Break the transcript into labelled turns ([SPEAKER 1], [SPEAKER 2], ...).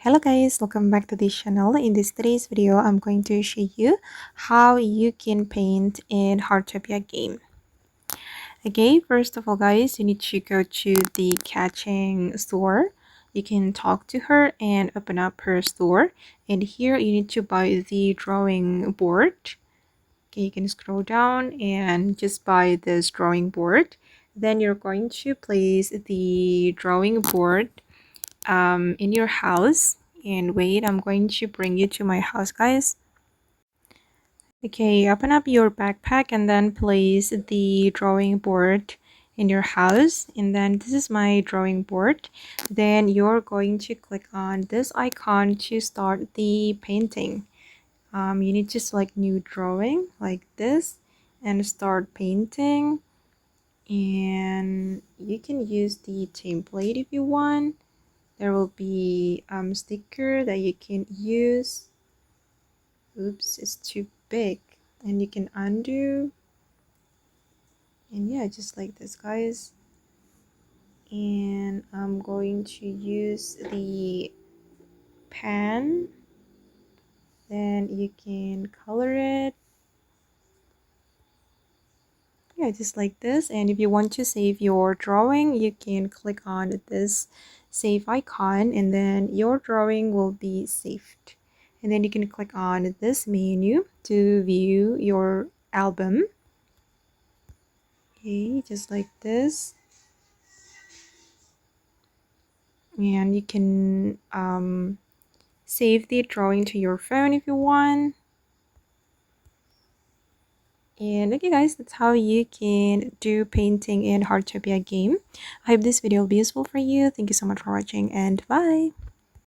[SPEAKER 1] Hello guys, welcome back to this channel. In today's video, I'm going to show you how you can paint in Heartopia game. Okay, first of all guys, you need to go to the catching store. You can talk to her and open up her store. And here you need to buy the drawing board. Okay, you can scroll down and just buy this drawing board. Then you're going to place the drawing board in your house. And wait, I'm going to bring you to my house, guys. Okay, open up your backpack and then place the drawing board in your house. And then this is my drawing board. Then you're going to click on this icon to start the painting. You need to select new drawing like this and start painting. And you can use the template if you want. There will be sticker that you can use. Oops, it's too big. And you can undo. And yeah, just like this, guys. And I'm going to use the pen. Then you can color it. Yeah, just like this. And if you want to save your drawing, you can click on this save icon and then your drawing will be saved. And then you can click on this menu to view your album. Okay, just like this. And you can save the drawing to your phone if you want. And okay guys, that's how you can do painting in Heartopia game. I hope this video will be useful for you. Thank you so much for watching and bye.